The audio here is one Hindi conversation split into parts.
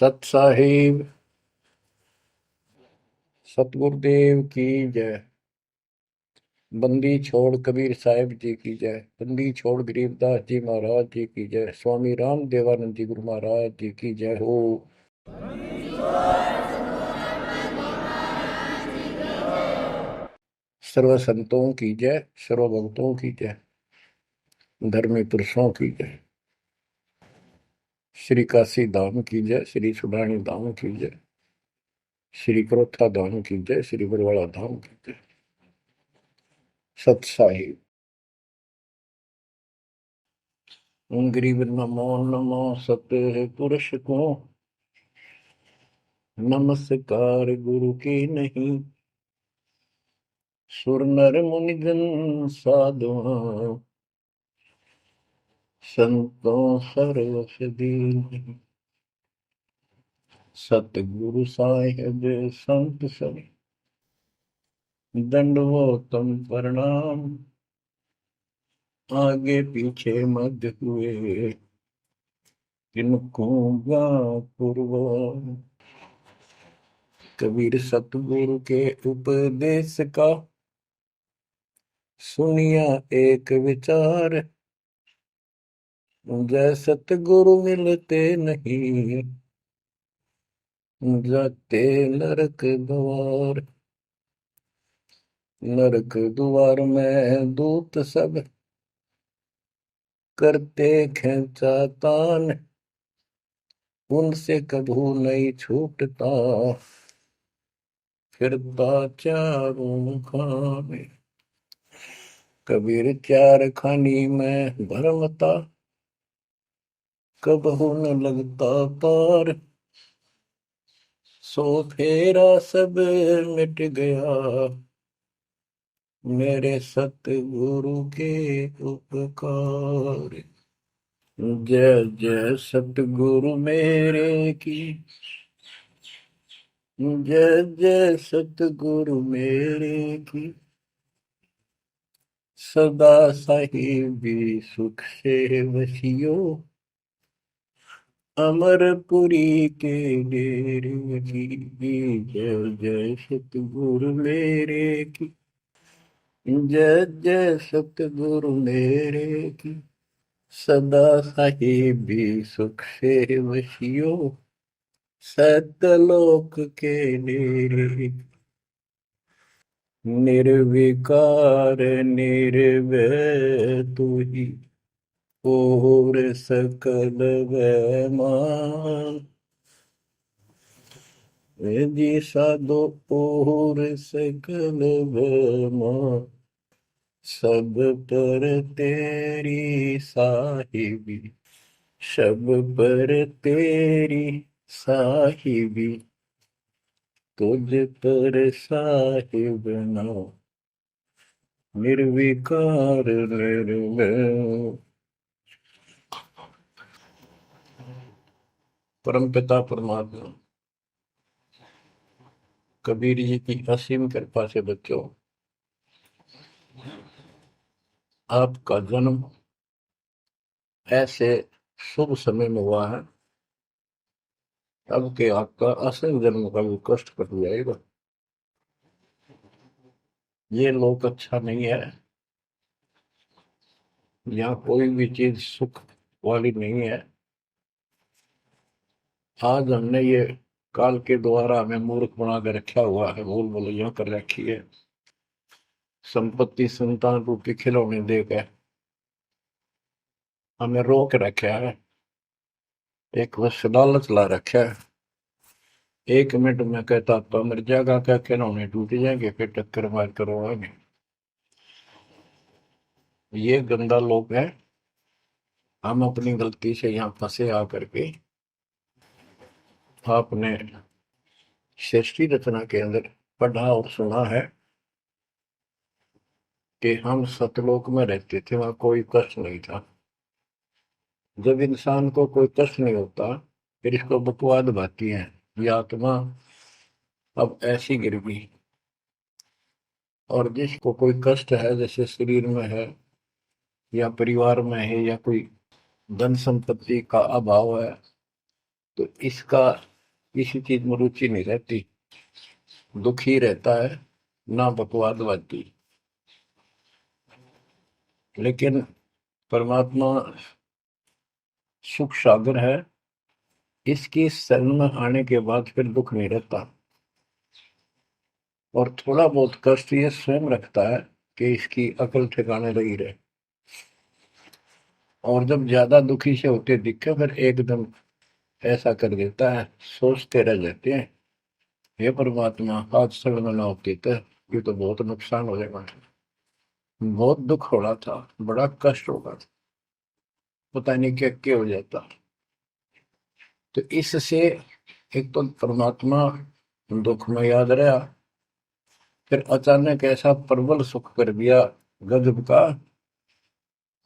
सत साहिब सतगुरुदेव की जय। बंदी छोड़ कबीर साहिब जी की जय। बंदी छोड़ गरीबदास जी महाराज जी की जय। स्वामी राम देवानंद जी गुरु महाराज जी की जय हो। सर्व संतों की जय, सर्व भक्तों की जय, धर्मी पुरुषों की जय। श्री काशी धाम की जय, श्री सुडानी धाम की जय, श्री क्रोथा धाम की जय, श्री बरवाड़ा धाम की जय। सत साहिब गरीब नमो नमो सत्य पुरुष को नमस्कार गुरु की नहीं। सुर नर मुनिजन साधुआ संतों सर्वस दीन। सतगुरु साहिब संत सब दंडवतम प्रणाम। आगे पीछे मध्य हुए किनको पूर्व। कबीर सतगुरु के उपदेश का सुनिया एक विचार। जय सतगुरु मिलते नहीं जाते नरक द्वार। नरक द्वार में दूत सब करते खेचातान। उनसे कभू नहीं छूटता फिरता चारों खाने। कबीर चार खानी में भरमता कबहू न लगता पार। सो फेरा सब मिट गया मेरे सतगुरु के उपकार। जय जय सतगुरु मेरे की जय जय सतगुरु मेरे की। सदा साहिबी सुख से वसियो अमरपुरी के डेरे की। जय जय सतगुरु मेरे की जय जय सतगुरु मेरे की। सदा साहिबी सुख से वसियो सतलोक के डेरे। निर्विकार निर्भय तू ही और सकल वैमान। जी साधो और सकल वैमान। सब पर तेरी साहिबी सब पर तेरी साहिबी। तुझ पर साहिब नाम निर्विकार निर्भय। परम पिता परमात्मा कबीर जी की असीम कृपा से बच्चों, आपका जन्म ऐसे शुभ समय में हुआ है अब के आपका असल जन्म का भी कष्ट कट जाएगा। ये लोक अच्छा नहीं है, यहाँ कोई भी चीज सुख वाली नहीं है। आज हमने ये काल के द्वारा हमें मूर्ख बना कर रखा हुआ है, बोल बोलो यूं कर रखी है। संपत्ति संतान रूपी खिलौने देकर हमें रोक रखा है। एक बस लालच ला रखा है। 1 मिनट में कहता तो मर जाएगा, क्या खिलौने टूट जाएंगे, फिर टक्कर मार करवाएंगे। ये गंदा लोग है। हम अपनी गलती से यहाँ फंसे आकर के आपने सृष्टि रचना के अंदर पढ़ा और सुना है कि हम सतलोक में रहते थे, वहां कोई कष्ट नहीं था। जब इंसान को कोई कष्ट नहीं होता फिर इसको बकवाद भाती है, ये आत्मा अब ऐसी गिर गई। और जिसको कोई कष्ट है, जैसे शरीर में है या परिवार में है या कोई धन संपत्ति का अभाव है, तो इसका किसी चीज में रुचि नहीं रहती, दुखी रहता है, ना बकवादवादी। लेकिन परमात्मा सुख सागर है, इसकी शरण में आने के बाद फिर दुख नहीं रहता। और थोड़ा बहुत कष्ट ये स्वयं रखता है कि इसकी अकल ठिकाने रही रहे। और जब ज्यादा दुखी से होते दिखे फिर एकदम ऐसा कर देता है, सोचते रह जाते हैं, हे परमात्मा आज शरण ना होती तो ये तो बहुत नुकसान हो जाएगा, बहुत दुख हो रहा था, बड़ा कष्ट होगा था, पता नहीं क्या क्या हो जाता। तो इससे एक तो परमात्मा दुख में याद रहा, फिर अचानक ऐसा प्रबल सुख कर दिया गजब का,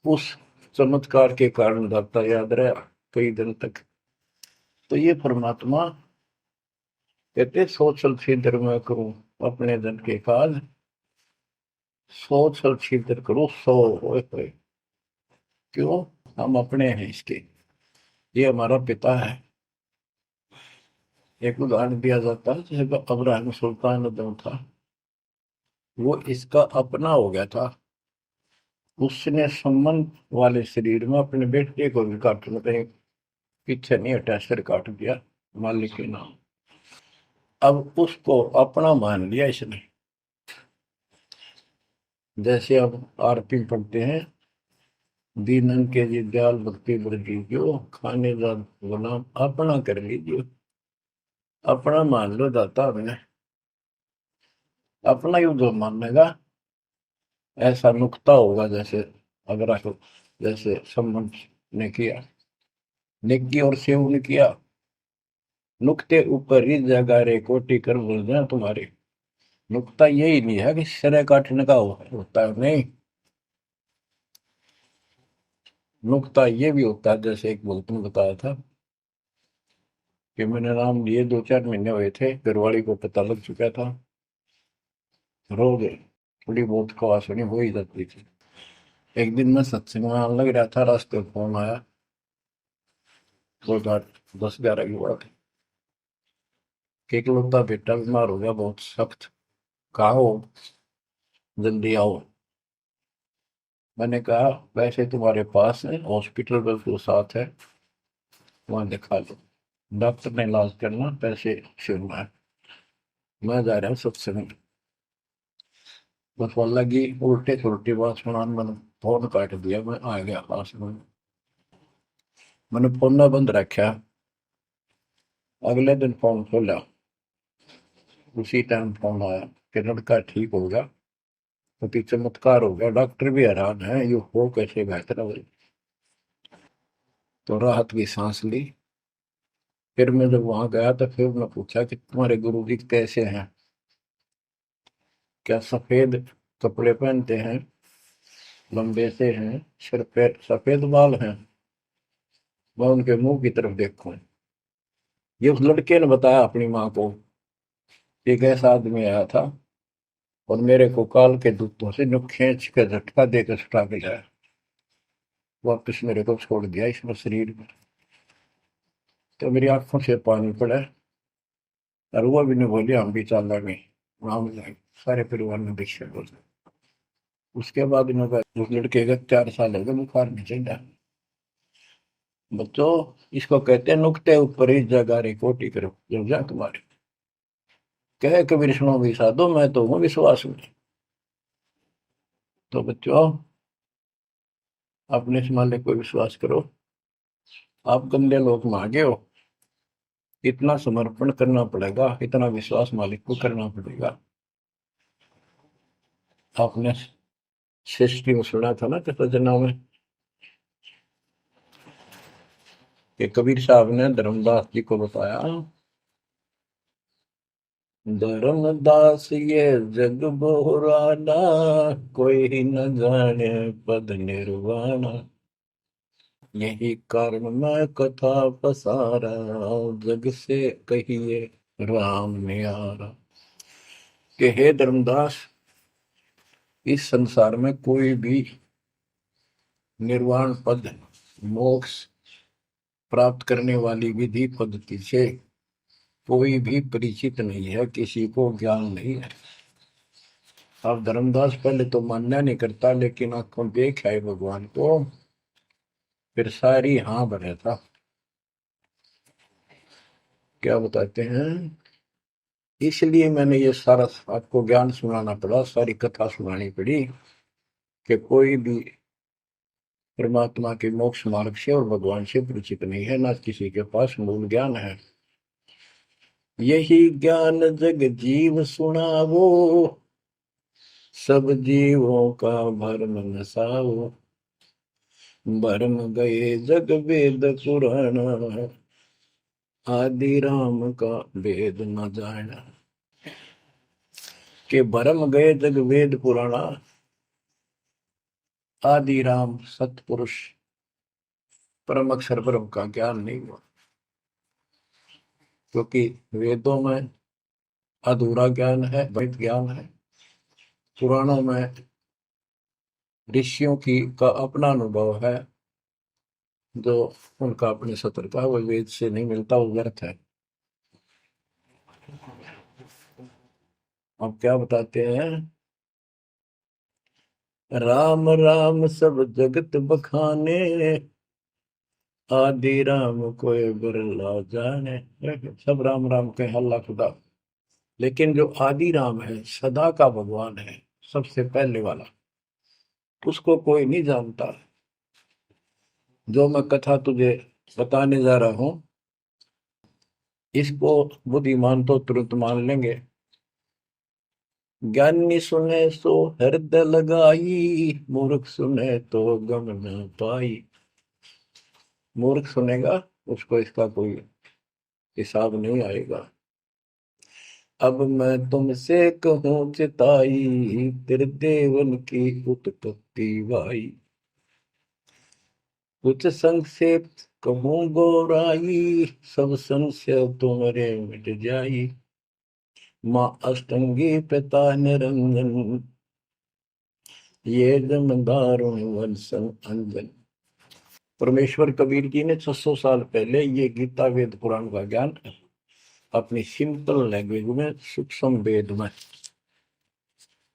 उस चमत्कार के कारण दाता याद रहा कई दिन तक। तो ये परमात्मा कहते सोचल छिद्र में करूं अपने जन के काज, सोचल छिद्र करूं सो होए। क्यों? हम अपने हैं इसके, ये हमारा पिता है। एक उदाहरण दिया जाता है, जैसे अब्राहम सुल्तान जो था वो इसका अपना हो गया था, उसने संबंध वाले शरीर में अपने बेटे को भी काटने कहीं पीछे नहीं हटा, सिर काट दिया मालिक के नाम। अब उसको अपना मान लिया इसने। जैसे अब आरती पढ़ते हैं, दीनन के जी दयाल भक्ति वृद्धि जो खाने का गुलाम अपना कर लीजिए, अपना मान लो दाता हमने, अपना ही जो मानेगा ऐसा नुकता होगा। जैसे अगर आपको जैसे संबंध ने किया, नेकी और सेव ने किया, नुक्ते ऊपर ही जगह रे कोटि कर बोल जाए तुम्हारे। नुकता यही नहीं है कि सिरे काटने का होता है, नहीं, नुकता ये भी होता है। जैसे एक बोलते ने बताया था कि मैंने नाम लिए 2-4 महीने हुए थे, घरवाली को पता लग चुका था, रो गए, थोड़ी बहुत खवास होनी हो ही जाती थी। एक दिन मैं सत्संग में आने लग रहा था, रास्ते में फोन आया, 10-11 की बात है, कि इकलौता बेटा बीमार हो गया बहुत सख्त, कहा हो, जल्दी आओ। मैंने कहा वैसे तुम्हारे पास है हॉस्पिटल बिल्कुल साथ है, वहां दिखा लो, डॉक्टर ने इलाज करना, पैसे शुरू है, मैं जा रहा हूँ सत्संग। बस वो लगी उल्टे सुलटी बात सुनाने, मैंने फोन काट दिया, मैं आ गया पास में, मैंने फोन ना बंद रखा। अगले दिन फोन खोला, उसी टाइम फोन आया कि लड़का ठीक हो गया, अति चमत्कार हो गया, डॉक्टर भी हैरान है ये हो कैसे बेहतर हो। तो राहत की सांस ली। फिर मैं जब वहां गया तो फिर मैं पूछा कि तुम्हारे गुरु जी कैसे हैं, क्या सफेद कपड़े पहनते हैं, लंबे से हैं, सिर पे सफेद बाल हैं। मैं उनके मुंह की तरफ देखूं, ये उस लड़के ने बताया अपनी माँ को, एक ऐसा आदमी आया था और मेरे को काल के दूतों से जो खींच के झटका देकर छुटा के लाया, वापिस मेरे को छोड़ दिया इसमें शरीर में। तो मेरी आंखों से पानी पड़ा, और वो भी नहीं बोली हम भी चल रहे, हम जाए सारे परिवार ने दीक्षा बोल। उसके बाद इन्होंने उस लड़के का 4 साल हो गए, बुखार नहीं चढ़ा। बच्चों, इसको कहते हैं नुक्ते ऊपर ही जगह रे कोटि करो जब जा तुम्हारे, कहे कबीर सुनो भी साधो मैं तो हूँ विश्वास में। तो बच्चों, अपने से मालिक को विश्वास करो। आप गंदे लोग मांगे हो, इतना समर्पण करना पड़ेगा, इतना विश्वास मालिक को करना पड़ेगा। आपने सृष्टि में सुना था ना कृष्ण में कि कबीर साहब ने धर्मदास जी को बताया, धर्मदास ये जग बोराना, कोई न जाने पद निर्वाणा, यही कारण मैं कथा पसारा, जग से कहिए राम न्यारा। कि हे धर्मदास, इस संसार में कोई भी निर्वाण पद, मोक्ष प्राप्त करने वाली विधि पद्धति से कोई भी परिचित नहीं है, किसी को ज्ञान नहीं है। अब धर्मदास पहले तो मानना नहीं करता, लेकिन आंखों देख आए भगवान को, फिर सारी हाँ भरे था। क्या बताते हैं, इसलिए मैंने ये सारा आपको ज्ञान सुनाना पड़ा, सारी कथा सुनानी पड़ी, कि कोई भी परमात्मा के मोक्ष मार्ग से और भगवान से परिचित नहीं है, ना किसी के पास मूल ज्ञान है। यही ज्ञान जग जीव सुनावो, सब जीवों का भरम नसाओ। भरम गए जग वेद पुराण, आदि राम का वेद न जाना। के भरम गए जग वेद पुराणा, आदि राम सतपुरुष परम अक्षर ब्रह्म का ज्ञान नहीं हुआ। क्योंकि वेदों में अधूरा ज्ञान है, वैध ज्ञान है। पुराणों में ऋषियों की का अपना अनुभव है, जो उनका अपने सत्र का, वो वेद से नहीं मिलता, वो व्यर्थ है। अब क्या बताते हैं, राम राम सब जगत बखाने, आदि राम कोई बिरला जाने। सब राम राम के हल्ला खुदा, लेकिन जो आदि राम है, सदा का भगवान है, सबसे पहले वाला, उसको कोई नहीं जानता। जो मैं कथा तुझे बताने जा रहा हूं, इसको बुद्धिमान तो तुरंत मान लेंगे। ज्ञानी सुने सो हृदय लगाई, मूर्ख सुने तो गम न पाई। मूर्ख सुनेगा, उसको इसका कोई हिसाब नहीं आएगा। अब मैं तुमसे कहूँ चिताई, तेरे देवन की उत्पत्ति वाई। कुछ संक्षेप कहूँ गौराई, सब संशय तुम्हारे मिट जाई। माँ अष्टंगी पिता निरंजन, ये जमदारुण वंशन अंजन। परमेश्वर कबीर जी ने 600 साल पहले ये गीता वेद पुराण का ज्ञान अपनी सिंपल लैंग्वेज में, सूक्ष्म वेद में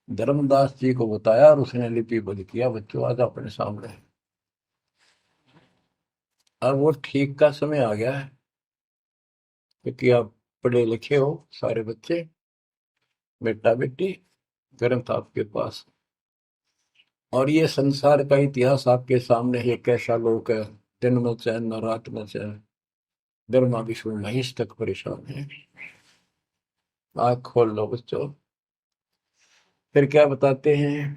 धर्मदास जी को बताया, और उसने लिपिबद्ध किया। बच्चों आज अपने सामने है। अब वो ठीक का समय आ गया है, क्योंकि आप पढ़े लिखे हो सारे बच्चे, बेटा बेटी, ग्रंथ आपके पास, और ये संसार का इतिहास आपके सामने है। कैसा लोग है, दिन में चैन न रात में चैन, ब्रह्मा विष्णु महेश तक परेशान है। आँख खोल लो बच्चों। फिर क्या बताते हैं,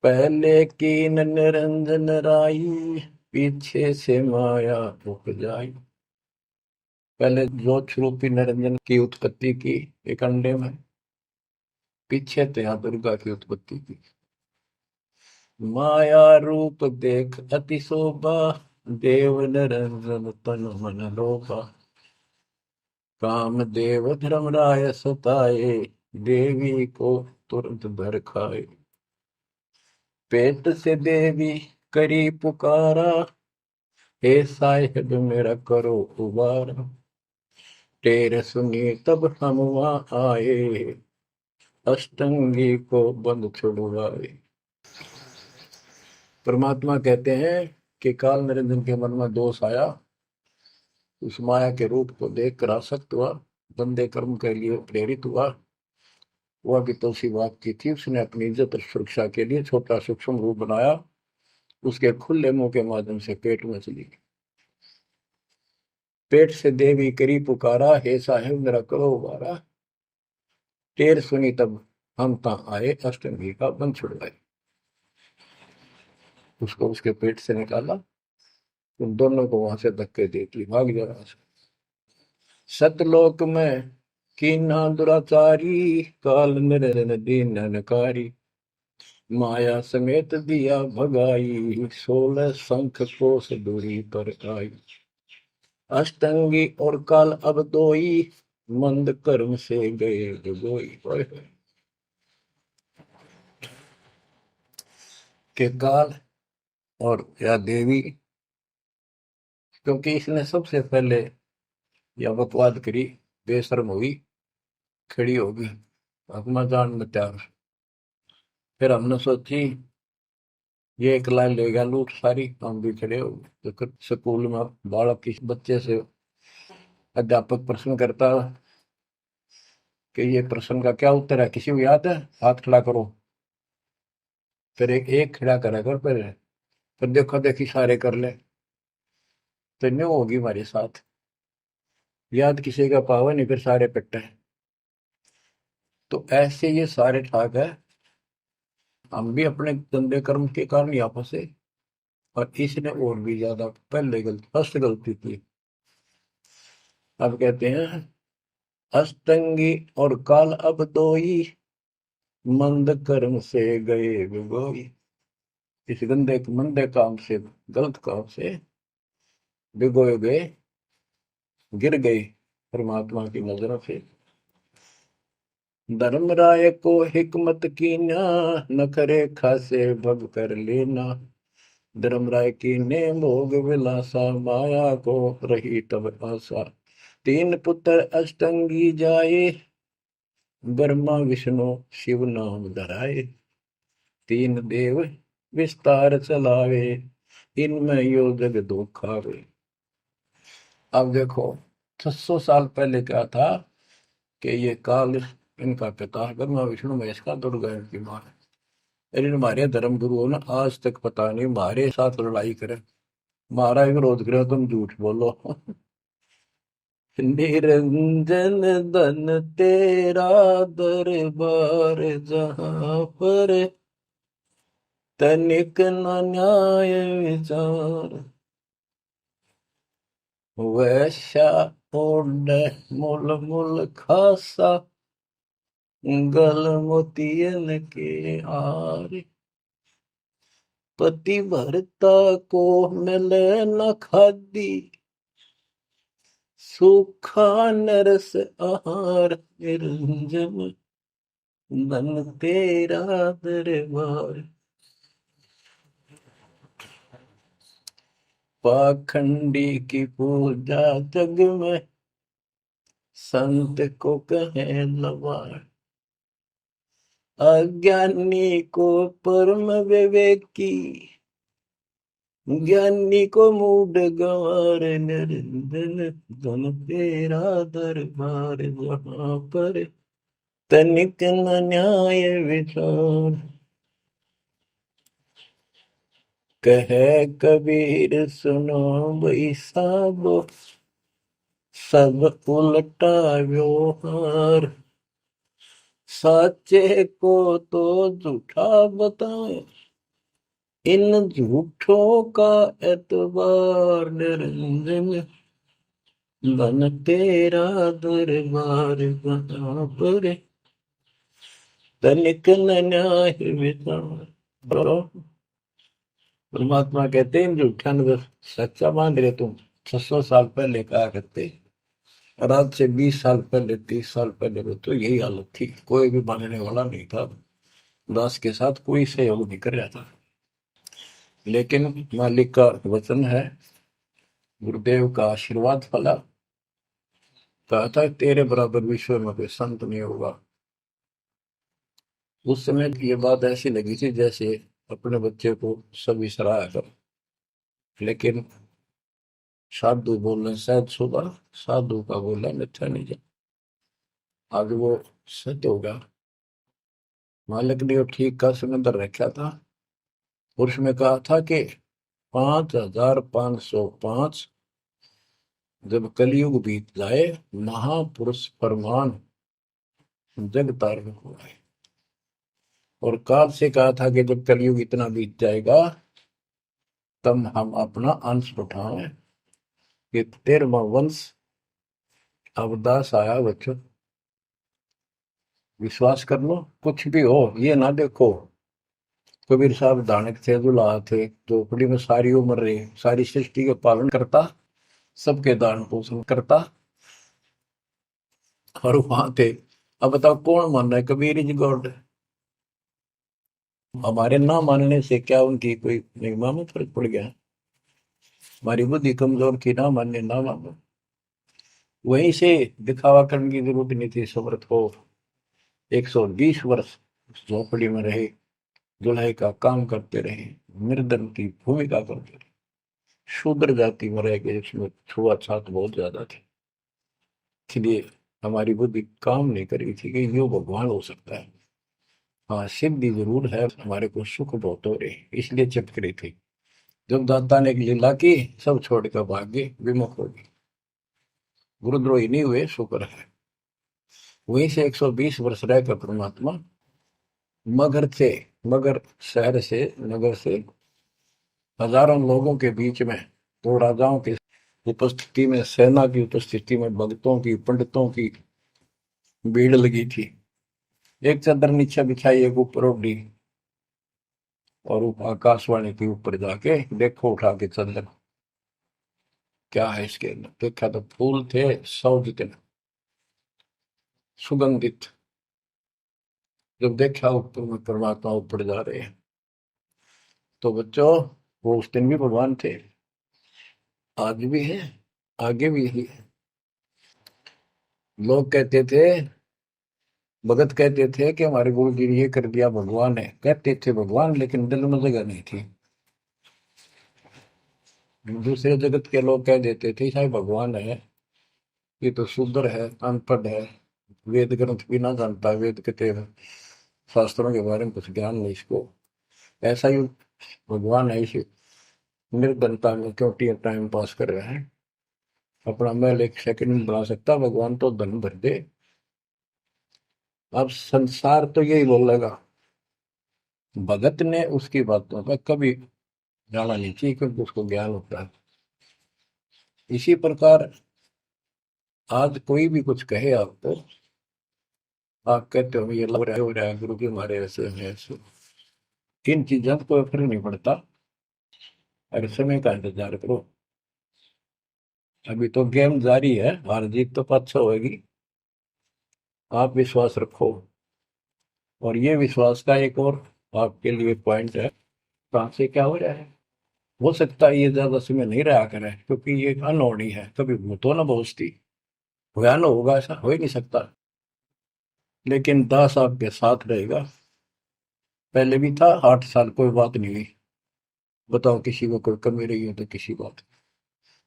पहले कीन निरंजन राई, पीछे से माया उपजाई। पहले ज्योत रूपी निरंजन की उत्पत्ति की एक अंडे में, पीछे तो यहाँ दुर्गा की उत्पत्ति की। माया रूप देख अति शोभा, देव निरंजन तन मन लोभा। काम देव धर्मराय सताए, देवी को तुरंत धर खाए। पेट से देवी करी पुकारा, हे साहिब मेरा करो उबारा। टेर सुनी तब हम वहां आए, अष्टंगी को बंद छुड़वाए। परमात्मा कहते हैं कि काल निरंजन के मन में दोष आया, उस माया के रूप को देखकर आसक्त हुआ, बंदे कर्म के लिए प्रेरित हुआ। वह भी तो उसी बात की थी, उसने अपनी इज्जत और सुरक्षा के लिए छोटा सूक्ष्म रूप बनाया, उसके खुले मुंह के माध्यम से पेट में चली गई। पेट से देवी करी पुकारा, हे साहेब मेरा करो उबारा। टेर सुनी तब हम ता आए, अष्टमी का बंध छुड़वाए। उसको उसके पेट से निकाला, उन दोनों को वहां से धक्के दे दी, भाग जा वहां से। सतलोक में कीना दुराचारी, काल निरंजन दीन नकारी। माया समेत दिया भगाई, 16 शंख कोस दूरी पर आई। अष्टंगी और काल अब दोई, मंद कर्म से गए डुबोई। के काल और या देवी, क्योंकि इसने सबसे पहले या बकवाद करी, बेशर्म हुई, खड़ी होगी, हकमा जान में त्यार। फिर हमने सोची ये एक लाइन ले गया लूट सारी, हम भी खड़े हो गए। तो स्कूल में बालक किसी बच्चे से अध्यापक प्रश्न करता कि ये प्रश्न का क्या उत्तर है, किसी को याद है, हाथ खड़ा करो। फिर एक एक खड़ा करा कर, फिर देखो देखी सारे कर ले, तो न्यू होगी हमारे साथ। याद किसी का पावा नहीं, फिर सारे पिट्टे। तो ऐसे ये सारे ठाक है, हम भी अपने गंदे कर्म के कारण यहाँ फंसे, और इसने और भी ज्यादा पहले गलती, फर्स्ट गलती की। अब कहते हैं अष्टंगी और काल अब दोई, मंद कर्म से गए बिगोई। इस गंदे मंदे काम से, गलत काम से भिगोए गए, गिर गए परमात्मा की नजरों से। धर्मराय को हिकमत की ना, न करे खासे भग कर लेना। धर्मराय की ने भोग विलासा, माया को रही तब आशा। तीन पुत्र अष्टंगी जाए, ब्रह्मा विष्णु शिव नाम धराए। तीन देव विस्तार चलावे, इनमें यो जग दो खावे। अब देखो 600 साल पहले क्या था कि ये काल इनका पिता ब्रह्मा विष्णु महेश का, दुर्गा इनकी मां है। लेकिन हमारे धर्म गुरुओं ने आज तक पता नहीं हमारे साथ लड़ाई करे, हमारा विरोध करे, तुम झूठ बोलो। निरंजन धन तेरा दरबार, जहां पर तनिक न न्याय विचार। वैश्या ओढ़ मूल मूल खासा, गल मोतियन के हार। पति भरता को मिले न खादी, सूखा नरस आहार। निरंजन धन तेरा दरबार। पाखंडी की पूजा जग में, संत को कहे लवार। अज्ञानी को परम विवेकी, ज्ञानी को मूड गंवार। निरंजन धन तेरा दरबार, जहां पर तनिक न न्याय विचार। कहे कबीर सुनो भाई साबो, सब उल्टा व्यवहार। साचे को तो झूठा बताए, इन झूठों का एतबार। निरंजन धन तेरा दरबार, जहां पर तनिक न न्याय विचार। परमात्मा कहते हैं झूठा न सच्चा मान रहे तुम। 600 साल पहले कहा करते, और आज से 20 साल पहले, 30 साल पहले तो यही हालत थी, कोई भी मानने वाला नहीं था, दास के साथ कोई सहयोग नहीं कर रहा था। लेकिन मालिक का वचन है, गुरुदेव का आशीर्वाद फला। कहा था तेरे बराबर विश्व में कोई संत नहीं होगा। उस समय ये बात ऐसी लगी थी जैसे अपने बच्चे को सभी सराहा कर। लेकिन साधु बोलने शायद सुबह, साधु का बोलना मिथ्या नहीं जा। आज वो सत्य होगा। मालिक ने वो ठीक का समंदर रखा था, और उसमें कहा था कि 5505 जब कलयुग बीत जाए, महापुरुष फरमान जग तारण हुआ है। और काल से कहा था कि जब कलयुग इतना बीत जाएगा, तब हम अपना अंश उठाएं। कि 13वां वंश अवदास आया बच्चों, विश्वास कर लो। कुछ भी हो, ये ना देखो कबीर साहब दानक थे, दुल्हा थे, झोपड़ी में सारी उम्र रहे, सारी सृष्टि का पालन करता, सबके दान पोषण करता, और वहां थे। अब बताओ कौन मान रहा है कबीर इज गॉड? हमारे ना मानने से क्या उनकी कोई महिमा में फर्क पड़ गया? हमारी बुद्धि कमजोर की, ना मानने ना मानो। वहीं से दिखावा करने की जरूरत नहीं थी। समर्थ को 120 वर्ष उस झोपड़ी में रहे, दुल्हे का काम करते रहे, निर्धन की भूमिका करते रहे, शूद्र जाति में रह गए, इसमें छुआछात बहुत ज्यादा थी। इसलिए हमारी बुद्धि काम नहीं कर रही थी कि यो भगवान हो सकता है। हाँ, सिद्धि जरूर है, हमारे को सुख बहुत हो रहे, इसलिए चिपक रही थी। जब दाता ने एक लीला की, सब छोड़कर भाग गए, विमुख हो गए, गुरुद्रोही नहीं हुए, शुक्र है। वहीं से 120 वर्ष रहकर परमात्मा मगध से, मगर शहर से, नगर से हजारों लोगों के बीच में, दो राजाओं की उपस्थिति में, सेना की उपस्थिति में, भक्तों की, पंडितों की भीड़ लगी थी। एक चादर नीचे बिछाई, एक ऊपर ओढ़ी, और आकाशवाणी के ऊपर जाके देखो उठा के चादर, क्या है इसके अंदर। देखा तो फूल थे 100 जितने, सुगंधित। जब देखा ऊपर में परमात्मा ऊपर जा रहे हैं, तो बच्चों वो उस दिन भी भगवान थे, आज भी है, आगे भी ही है। लोग कहते थे, भगत कहते थे कि हमारे गुरु जी ने ये कर दिया, भगवान है। कहते थे भगवान, लेकिन दिल में जगह नहीं थी। दूसरे जगत के लोग कह देते थे शायद भगवान है, ये तो शूद्र है, अनपढ़ है, वेद ग्रंथ भी ना जानता, वेद के शास्त्रों के बारे में कुछ ज्ञान नहीं इसको, ऐसा ही भगवान है, इसे निर्धनता में क्यों टाइम पास कर रहे हैं, अपना महल एक सेकंड में बना सकता, भगवान तो धन भर दे। अब संसार तो यही बोलेगा। भगत ने उसकी बातों में कभी जाना नहीं चाहिए, क्योंकि उसको ज्ञान होता है। इसी प्रकार आज कोई भी कुछ कहे आपको, आप कहते हो ये लग रहा है, हो रहा है, गुरु जी हमारे ऐसे हैं ऐसे, इन चीजों को फर्क नहीं पड़ता। अगर समय का इंतजार करो, अभी तो गेम जारी है, हार जीत तो पाछो होगी। आप विश्वास रखो। और ये विश्वास का एक और आपके लिए पॉइंट है, कहाँ से क्या हो रहा है। हो सकता है ये ज्यादा समय नहीं रहा करे, क्योंकि ये अनहोनी है, कभी भूतो ना पहुंचती, भयान होगा, ऐसा हो ही नहीं सकता। लेकिन दास आपके साथ रहेगा। पहले भी था, 8 साल कोई बात नहीं हुई। बताओ किसी को कोई कमी रही हो तो किसी बात।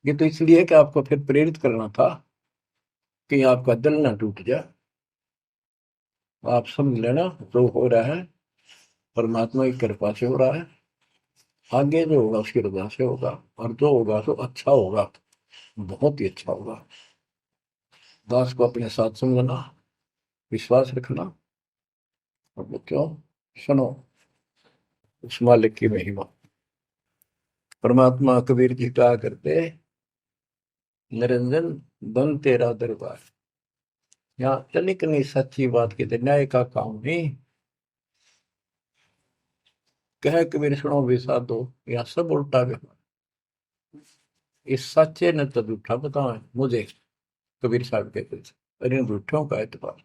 ये तो इसलिए कि आपको फिर प्रेरित करना था, कि आपका दिल ना टूट जाए। आप समझ लेना, जो हो रहा है परमात्मा की कृपा से हो रहा है, आगे जो होगा उसकी रजा से होगा, और जो होगा तो अच्छा होगा, बहुत ही अच्छा होगा। दास को अपने साथ समझना, विश्वास रखना। और बच्चों सुनो उस मालिक की महिमा। परमात्मा कबीर जी कहा करते, निरंजन बन तेरा दरबार। यहाँ तनिक नहीं सच्ची बात कहते, न्याय का काम नहीं। कह कबीर सुनो भी साधो, यहाँ सब उल्टा व्यवहार। इस सच्चे ने तो झूठा बताओ मुझे, कबीर साहब कहते थे, और इन झूठों का एतबार।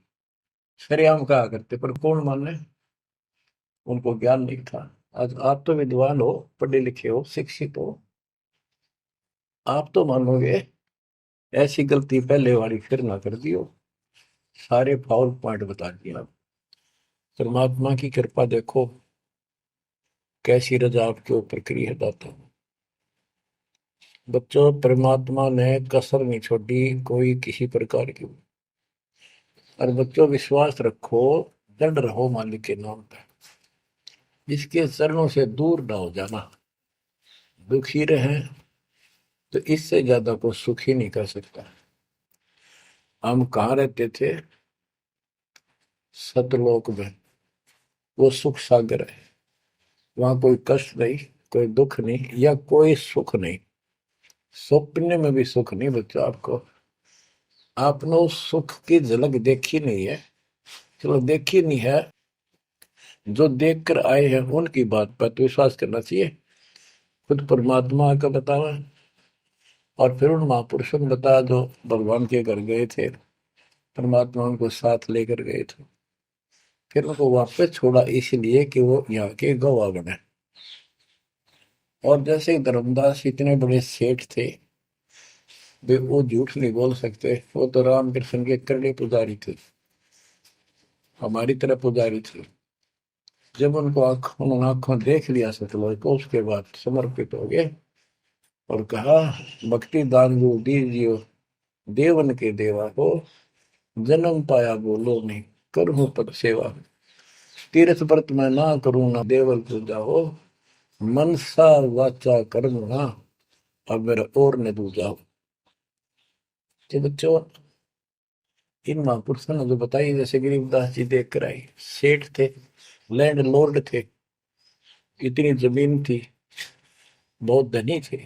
सरेआम कहा करते, पर कौन माने, उनको ज्ञान नहीं था। आज आप तो विद्वान हो, पढ़े लिखे हो, शिक्षित हो, आप तो मानोगे ऐसी गलती पहले वाली फिर ना कर दियो। सारे फाउल पॉइंट बता दिए आप। परमात्मा की कृपा देखो, कैसी रजा आपके ऊपर करी है दाता। बच्चों परमात्मा ने कसर नहीं छोड़ी कोई किसी प्रकार की। और बच्चों विश्वास रखो, दृढ़ रहो मालिक के नाम पे, इसके चरणों से दूर ना हो जाना। दुखी रहे तो इससे ज्यादा कोई सुख ही नहीं कर सकता। हम कहाँ रहते थे, सतलोक में, वो सुख सागर है। वहां कोई कष्ट नहीं, कोई दुख नहीं, या कोई सुख नहीं। स्वप्न में भी सुख नहीं बच्चों आपको। आपने उस सुख की झलक देखी नहीं है, चलो देखी नहीं है, जो देख कर आए हैं उनकी बात पर तो विश्वास करना चाहिए। खुद परमात्मा का बतावा, और फिर उन महापुरुषों ने बताया जो भगवान के घर गए थे, परमात्मा उनको साथ लेकर गए थे, फिर उनको वापस छोड़ा इसलिए कि वो यहाँ के गवाह बने। और जैसे धर्मदास इतने बड़े सेठ थे, वे वो झूठ नहीं बोल सकते। वो तो रामकृष्ण के करड़े पुजारी थे, हमारी तरह पुजारी थे। जब उनको उन्होंने आंखों देख लिया सतलोक को, उसके बाद समर्पित हो गए और कहा, भक्ति दान जो दीजियो देवन के देवा हो, जन्म पाया बोलो नहीं करूं पद सेवा। तीर्थ व्रत में ना करूं ना देवल पूजा हो, मनसा वाचा कर्म ना अब मेरा और न दूजा हो। तो बच्चों, इन महापुरुषों ने जो बताई, जैसे गरीबदास जी देख कर आई, सेठ थे, लैंड लॉर्ड थे, इतनी जमीन थी, बहुत धनी थे।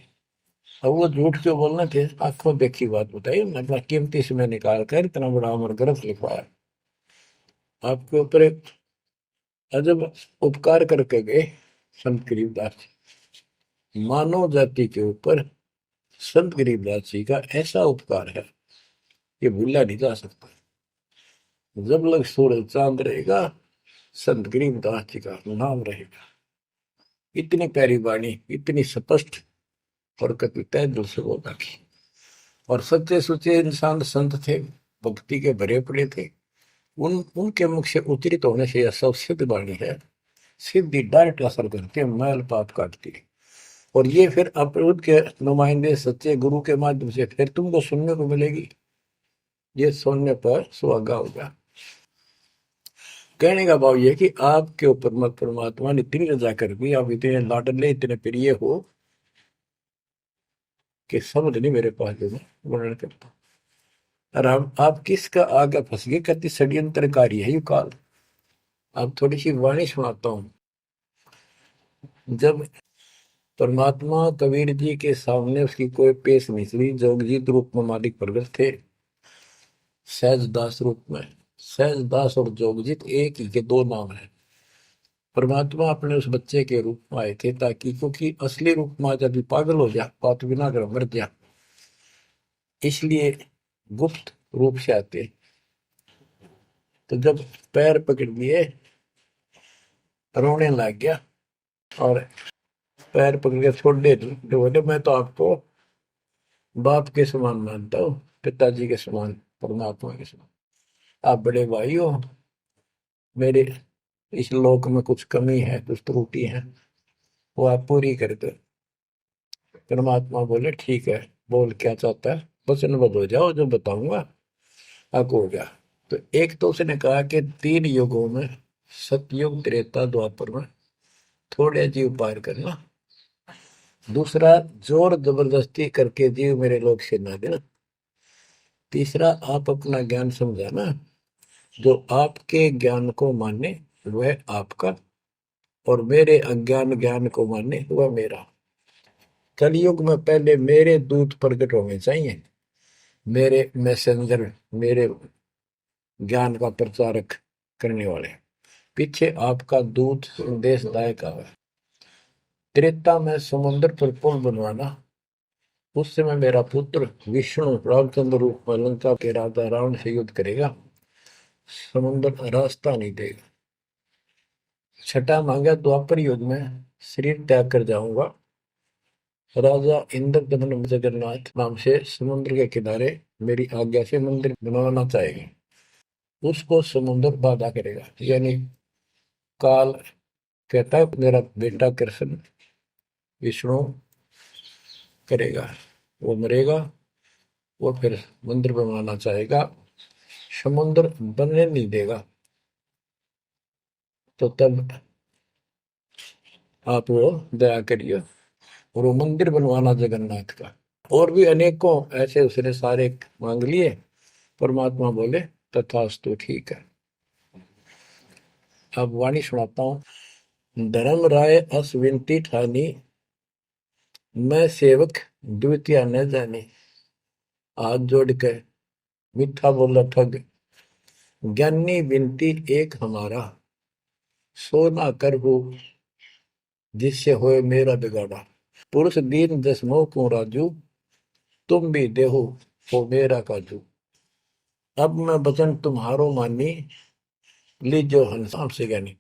अब वो झूठ क्यों बोलना थे? आंखों देखी बात बताई, अपना कीमती समय निकाल कर इतना बड़ा अमर ग्रंथ लिखवाया, आपके ऊपर एक अजब उपकार करके गए संत गरीबदास जी। मानव जाति के ऊपर संत गरीबदास जी का ऐसा उपकार है, ये भूला नहीं जा सकता। जब लग सूरज चांद रहेगा, संत गरीबदास जी का नाम रहेगा। इतनी प्यारी वाणी, इतनी स्पष्ट और कति तय दिल से बोला की। और सच्चे सुचे इंसान संत थे, भक्ति के भरे पड़े थे। उनके मुख से उच्चरित होने से यह सब सिद्ध वाणी है, सिद्धि डायरेक्ट असर करती है, मैल पाप काटती है। और ये फिर अपरूद के नुमाइंदे सच्चे गुरु के माध्यम से फिर तुमको सुनने को मिलेगी। ये सुनने पर सुहागा होगा। कहने का भाव ये कि आपके ऊपर मत परमात्मा ने इतनी रजा कर दी, आप इतने लाडले इतने प्रिय हो कि समझ नहीं मेरे पास जो वर्णन करता। और आप किसका आगे फंस गए, कहती षड्यंत्रकारी है यू काल। अब थोड़ी सी वाणी सुनाता हूं। जब परमात्मा कबीर जी के सामने उसकी कोई पेश नहीं चली, जोगजीत रूप में मालिक प्रगट थे, सहजदास रूप में। सहजदास और जोगजीत एक ही के दो नाम है। परमात्मा अपने उस बच्चे के रूप में आए थे, ताकि क्योंकि असली रूप में जब पागल हो जा, बात बिना कर मर जा, इसलिए गुप्त रूप से आते। तो जब पैर पकड़ लिए, रोने लग गया और पैर पकड़ के छोड़ दे, तो बोले मैं तो आपको बाप के समान मानता हूँ, पिताजी के समान, परमात्मा के समान। आप बड़े भाई हो, मेरे इस लोक में कुछ कमी है, कुछ त्रुटि है, वो आप पूरी कर दो। परमात्मा बोले ठीक है, बोल क्या चाहता है, वचनबद्ध हो जाओ, जो बताऊंगा हक हो गया। तो एक तो उसने कहा कि 3 युगों में, सतयुग त्रेता द्वापर में थोड़े जीव पार करना। दूसरा, जोर जबरदस्ती करके जीव मेरे लोग से ना देना। तीसरा, आप अपना ज्ञान समझाना, जो आपके ज्ञान को माने वह आपका, और मेरे अज्ञान ज्ञान को माने वह मेरा। कलयुग में पहले मेरे दूत प्रकट होने चाहिए, मेरे मैसेंजर, मेरे ज्ञान का प्रचारक करने वाले। पीछे आपका दूत संदेशदायक आवे। त्रेता में समुद्र पर पुल बनवाना, उस समय मेरा पुत्र विष्णु रामचंद्र रूप में लंका के राजा रावण से युद्ध करेगा, समुद्र रास्ता नहीं देगा। छठा मांगा, द्वापर युग में शरीर त्याग कर जाऊंगा, राजा इंद्रदमन जगन्नाथ नाम से समुद्र के किनारे मेरी आज्ञा से मंदिर बनवाना चाहेगा, उसको समुद्र बाधा करेगा। यानी काल कहता है मेरा बेटा कृष्ण विष्णु करेगा, वो मरेगा, वो फिर मंदिर बनवाना चाहेगा, समुद्र बनने नहीं देगा। तो तब आप वो दया करिए और वो मंदिर बनवाना जगन्नाथ का। और भी अनेकों ऐसे उसने सारे मांग लिए। परमात्मा बोले तथास्तु, ठीक है। अब वाणी सुनाता हूं। धर्म राय अस विनती ठानी, मैं सेवक द्वितीय न जानी। हाथ जोड़ के मीठा बोला ठग, ज्ञानी विनती एक हमारा, सो ना कर हो जिससे होए मेरा बिगाड़ा। पुरुष दीन दसमो को राजू, तुम भी देहो हो मेरा काजू। अब मैं वचन तुम्हारो मानी, लीजो हंस से ज्ञानी।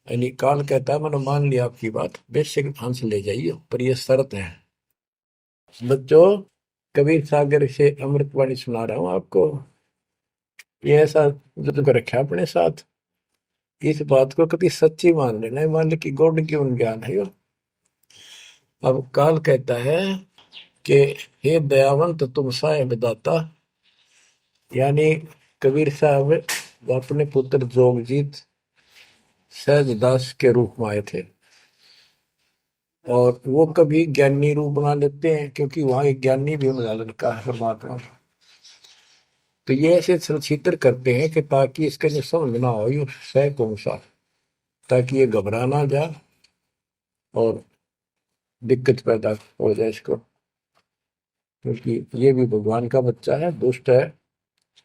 यानी काल कहता है मैंने मान लिया आपकी बात, बेशक हंस ले जाइए, पर ये शर्त है। बच्चों, कबीर सागर से अमृतवाणी सुना रहा हूं आपको। ये ऐसा जो कर रखा है अपने साथ, इस बात को कभी सच्ची मान लेना, मान ले कि गॉड की उन ज्ञान है यो। अब काल कहता है कि हे दयावंत तुम साहेब दाता, यानी कबीर साहब अपने पुत्र जोगजीत सहजदास के रूप में आए थे, और वो कभी ज्ञानी रूप बना लेते हैं क्योंकि वहां एक ज्ञानी भी बना लड़का है परमात्मा। तो ये ऐसे छचित्र करते हैं कि ताकि इसका जो समझ ना हो, ये सह कौन सा, ताकि ये घबरा ना जाए और दिक्कत पैदा हो जाए इसको, क्योंकि ये भी भगवान का बच्चा है, दुष्ट है,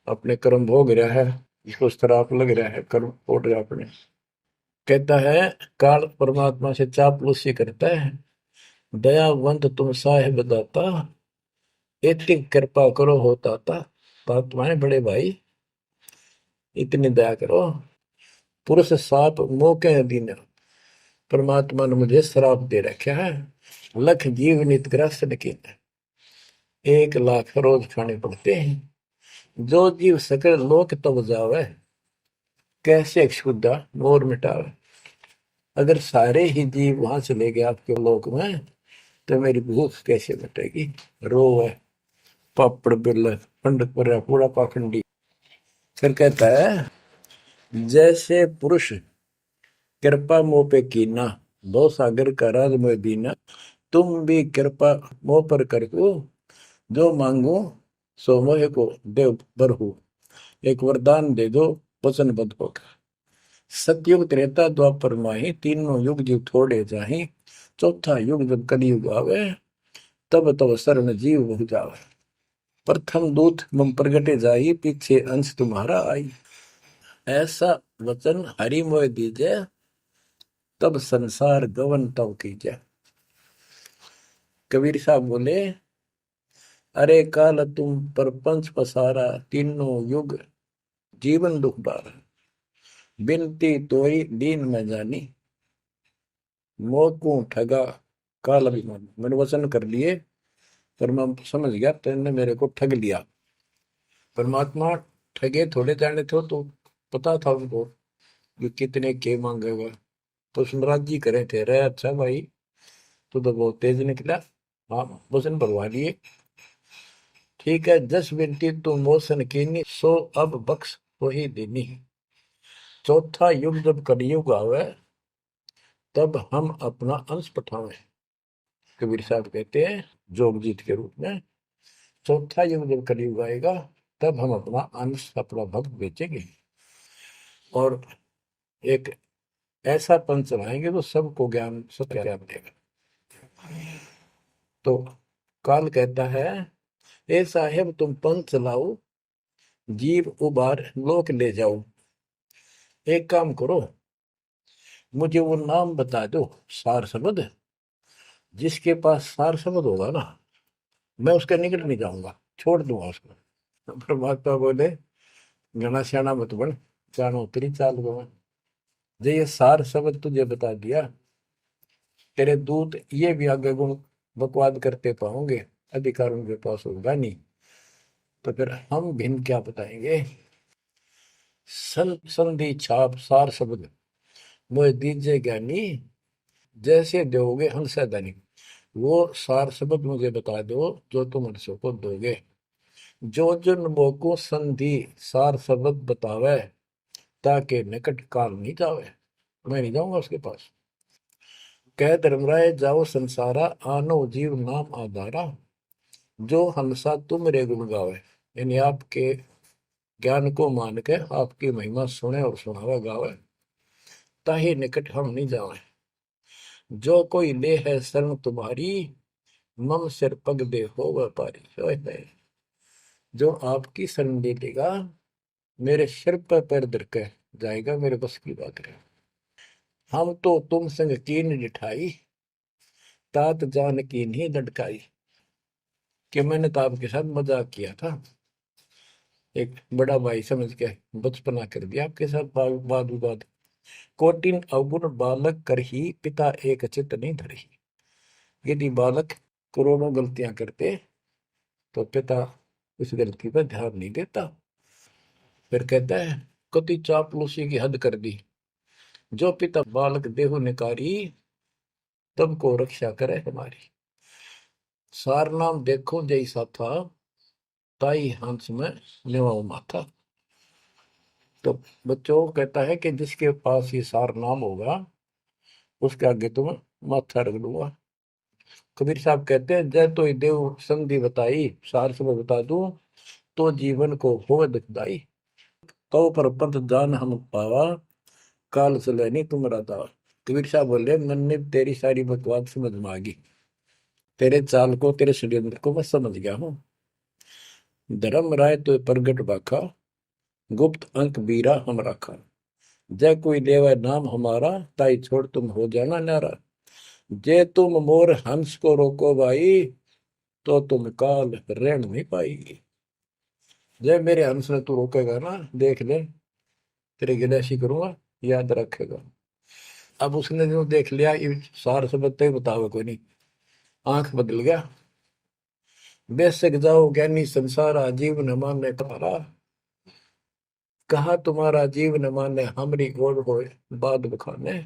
अपने कर्म भोग रहा है, इसको श्राप लग रहा है, कर्म फोड़ रहा है अपने। कहता है काल परमात्मा से चापलूसी करता है, दयावंत तुम साहेब दाता, इतनी कृपा करो हो ताता, तुम्हारे बड़े भाई इतनी दया करो। पुरुष साप मौके दिन परमात्मा ने मुझे श्राप दे रखा है, लख जीव नित ग्रस्त लेकिन 1 लाख रोज खाने पड़ते हैं। जो जीव सकल लोक तब जावे, कैसे क्षुदा मोर मिटावे। अगर सारे ही जीव वहां चले गए आपके लोक में, तो मेरी भूख कैसे मिटेगी। रो है पापड़ बिल पंडित पर पूरा पाखंडी। फिर कहता है जैसे पुरुष कृपा मोह पे कीना, दो सागर का राज में दीना, तुम भी कृपा मोह पर कर दो, जो मांगो सो मोह को देव बरहु। एक वरदान दे दो वचनबद्ध होकर। सतयुग त्रेता द्वापर माही, तीनों युग जीव थोड़े जाही, चौथा युग जब कलयुग आवे, तब तब शरण जीव बहु जावे। प्रथम दूत मम प्रगटे जाई, पीछे अंश तुम्हारा आई। ऐसा वचन हरि मोह दीजे, तब संसार गवन तब कीजे। कबीर साहब बोले अरे काल तुम परपंच पसारा, तीनों युग जीवन दुख बारा। बिनती तोरी दीन में जानी, मोह ठगा काल अभिमानी। मैंने वचन कर लिए पर मैं समझ गया तेने मेरे को ठग लिया। परमात्मा ठगे थोड़े जाने थे, तो पता था उनको कि कितने के मांगेगा, तो सुनराज जी करे थे रे अच्छा भाई, तू तो बहुत तेज निकला। हाँ वचन भरवा लिए, ठीक है। जस बिनती तू मोसन कीनी, सो अब बख्श हो ही देनी। चौथा युग जब कलयुग आवे, तब हम अपना अंश पठावे। कबीर साहब कहते हैं जोगजीत के रूप में, चौथा युग जब कलयुग आएगा, तब हम अपना अंश अपना भक्त बेचेंगे और एक ऐसा पंथ चलाएंगे तो सबको ज्ञान सत्य ज्ञान देगा। तो काल कहता है ए साहेब तुम पंथ चलाओ, जीव उबार लोक ले जाओ। एक काम करो, मुझे वो नाम बता दो सार शब्द, जिसके पास सार शब्द होगा ना, मैं उसके निकट नहीं जाऊंगा, छोड़ दूंगा उसको। परमात्मा बोले घना श्याणा मत बन, जानो तेरी चाल गवा। जो ये सार शब्द तुझे बता दिया, तेरे दूत ये भी आगे गुण बकवाद करते पाओगे, अधिकार उनके पास होगा नहीं, तो फिर हम भिन्न क्या बताएंगे। संधि छाप सार शब्द मोह दीजिए ज्ञानी, जैसे दोगे हंसा दानी। वो सार शब्द मुझे बता दो जो तुम हंसों को दोगे। जो जन मोको संधि सार शब्द बतावे, ताके निकट काल नहीं जावे। मैं नहीं जाऊंगा उसके पास। कह धर्मराय जाओ संसारा, आनो जीव नाम आधारा। जो हंसा तुम रे गुण गावे, यानी आपके ज्ञान को मान के आपकी महिमा सुने और सुनावे गावे, ताही निकट हम नहीं जावे। जो कोई ले है शरण तुम्हारी, मम सिर पग दे हो व्यापारी। जो आपकी शरण ले लेगा, मेरे सिर पर पैर धर के जाएगा, मेरे बस की बात है। हम तो तुम संग कीन जिठाई, तात जान की नहीं लटकाई। कि मैंने तो आपके साथ मजाक किया था, एक बड़ा भाई समझ के बचपना कर दिया आपके साथ, वाद विवाद। कोटिन अवगुण बालक कर ही, पिता एक चित नहीं धरही। यदि बालक करोड़ों गलतियां करते तो पिता उस गलती पर ध्यान नहीं देता। फिर कहता है कति चापलूसी की हद कर दी, जो पिता बालक देहु निकारी, तब को रक्षा करे हमारी। सार नाम देखो जैसा था, ताई हंस में लेवाओ माथा। तो बच्चों कहता है कि जिसके पास ये सार नाम होगा उसके आगे तुम माथा रख दूंगा। कबीर साहब कहते हैं जय तो देव संधि बताई, सार से मैं बता दूं तो जीवन को हो दुखदाई। तो पर पंथ जान हम पावा, काल चले नहीं तुम्हारा दावा। कबीर साहब बोले मैंने तेरी सारी बकवास समझ में आ गई, तेरे चाल को तेरे षड्यंत्र को मैं समझ गया हूँ। धर्म राय तो प्रगट बाखा, गुप्त अंक बीरा हम रखा। जय कोई देवा नाम हमारा, ताई छोड़ तुम हो जाना नारा। जे तुम मोर हंस को रोको भाई, तो तुम काल रेण नहीं पाएगी। जय मेरे हंस ने तू रोकेगा ना, देख ले तेरे गिले ऐसी करूंगा, याद रखेगा। अब उसने जो देख लिया ये सार से बत्ते बतावे कोई नहीं, आंख बदल गया। बेशक जाओ ज्ञानी संसार, आजीव न माने तुम्हारा। कहा तुम्हारा जीव न माने, हमरी गोड़ होए बाद बखाने।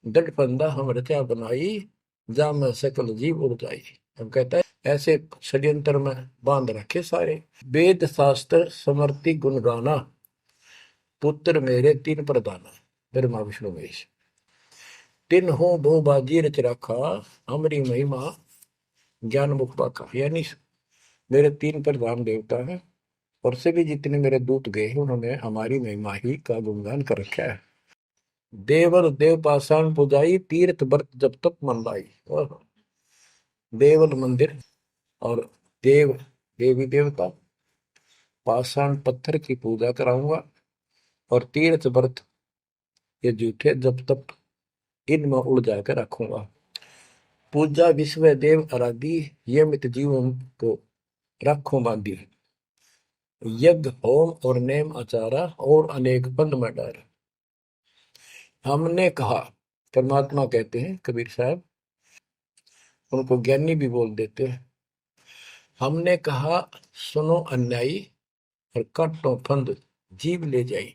दट फंदा हम रचा बनाई, जा में सकल जीव उड़ जाई। हम कहता है ऐसे षड्यंत्र में बांध रखे सारे। वेद शास्त्र समर्ति गुण गाना, पुत्र मेरे तीन प्रधाना। ब्रह्मा विष्णु महेश तीन हो बहु बाजी रच रखा, हमरी महिमा ज्ञान मुख पाका। यानी मेरे तीन प्रधान देवता हैं और सभी जितने मेरे दूत गए हैं उन्होंने हमारी महिमा ही का गुणगान कर रखा है। देवल देव पाषाण पुजाई, तीर्थ व्रत जब तक मन लाई। और देवल मंदिर और देव देवी देवता, पाषाण पत्थर की पूजा कराऊंगा और तीर्थ व्रत ये जूठे जब तक इनमें उड़ जाकर रखूंगा। पूजा विश्व देव आराधी, ये मित जीवन को रखो बांधी। यज्ञ होम और नेम आचारा, और अनेक बंद में डार। हमने कहा, परमात्मा कहते हैं कबीर साहब, उनको ज्ञानी भी बोल देते हैं। हमने कहा सुनो अन्यायी, और काटो फंद जीव ले जाई।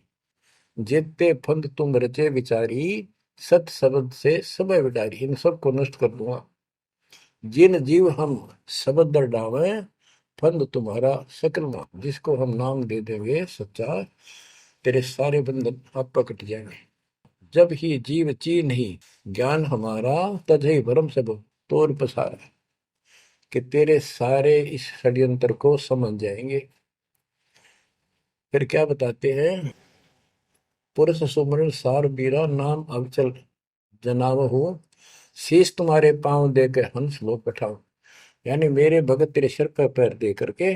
जेते फंद तुम रचे विचारी, सत शब्द से सब विडारी। इन सबको नष्ट कर दूंगा। जिन जीव हम शब्द दर डावे, फंद तुम्हारा सकल में। जिसको हम नाम दे देंगे सच्चा, तेरे सारे बंधन आप कट जाएंगे। जब ही जीव ची नहीं ज्ञान हमारा, तजहि भरम सब तोर पसारा। कि तेरे सारे इस षड्यंत्र को समझ जाएंगे। फिर क्या बताते हैं, पुरुष सुमरन सार बीरा, नाम अवचल जनाव हो। शीश तुम्हारे पांव दे के हंस लो बैठाओ। यानी मेरे भगत तेरे सिर पर पैर दे करके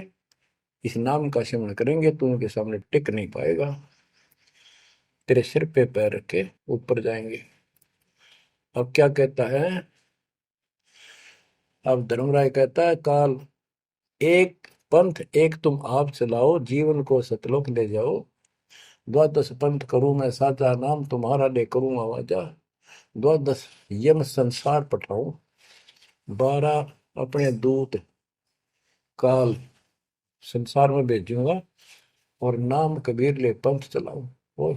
इस नाम का सिमरण करेंगे, तू उनके सामने टिक नहीं पाएगा। तेरे सिर पे पैर रख के ऊपर जाएंगे। अब क्या कहता है, अब धर्मराय कहता है काल एक पंथ एक तुम आप चलाओ, जीवन को सतलोक ले जाओ। द्वादश पंथ करूं मैं साचा, नाम तुम्हारा ले करूं आवाजा। द्वादश यम संसार पठाऊं, 12 अपने दूत काल संसार में भेजूंगा, और नाम कबीर ले पंथ चलाऊं। और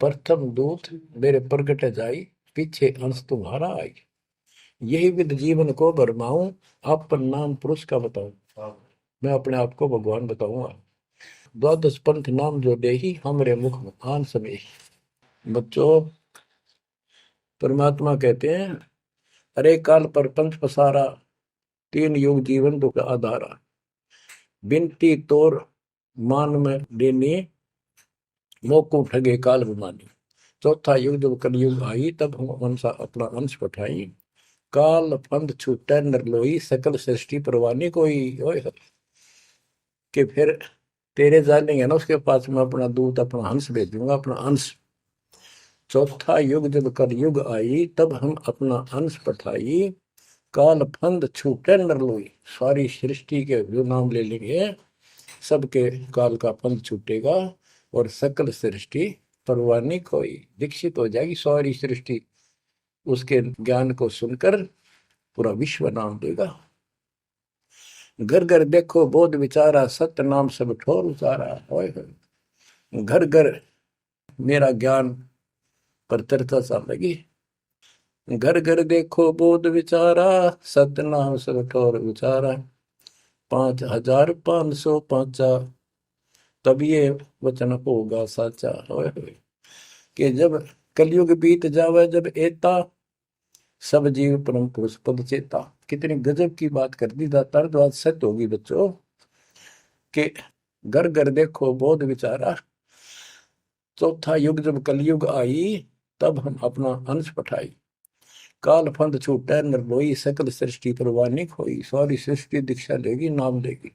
प्रथम दूत मेरे प्रगट जाई, पीछे अंश तुम्हारा आई। यही विद जीवन को भरमाऊं, अपन नाम पुरुष का बताऊं। मैं अपने आप को भगवान बताऊंगा। द्वादश पंथ नाम जो देही, हमरे मुख में आन समय। बच्चों परमात्मा कहते हैं अरे काल पर पंथ पसारा, तीन युग जीवन दुख आधारा। बिनती तोर मान में देनी, मोको ठगे काल विमानी। चौथा युग जब कलयुग आई, तब हम अंशा अपना अंश पठाई। काल पंथ छूटे नर लोई, सकल सृष्टि परवानी कोई। ओए कि फिर तेरे जानेंगे ना उसके पास मैं अपना दूत अपना हंस भेज दूंगा, अपना अंश। चौथा युग जब कलयुग आई, तब हम अपना अंश पठाई। काल फंद छूटे नर लोई, सारी सृष्टि के जो नाम ले लेंगे सबके काल का फंद छूटेगा, और सकल सृष्टि परवानी कोई दीक्षित हो जाएगी। सारी सृष्टि उसके ज्ञान को सुनकर पूरा विश्व नाम देगा। घर घर देखो बोध विचारा, सत्य नाम सब ठोर उचारा। ओए होए। घर घर मेरा ज्ञान पर चर्चा चल लगी। घर घर देखो बोध विचारा, सत्य नाम सब ठोर उचारा। 5505 तब ये वचन होगा साचा। ओए होए। कि जब कलयुग बीत जावे, जब एता सब जीव परम पुरुष पद चेता। कितनी गजब की बात कर दी दातार, जो आज सत्य होगी बच्चों। कि घर घर देखो बोध विचारा, चौथा युग जब कलयुग आई, तब हम अपना अंश पठाई। काल फंद छूटे निर्लोई, सकल सृष्टि परवानी खोई। सारी सृष्टि दीक्षा लेगी, नाम लेगी।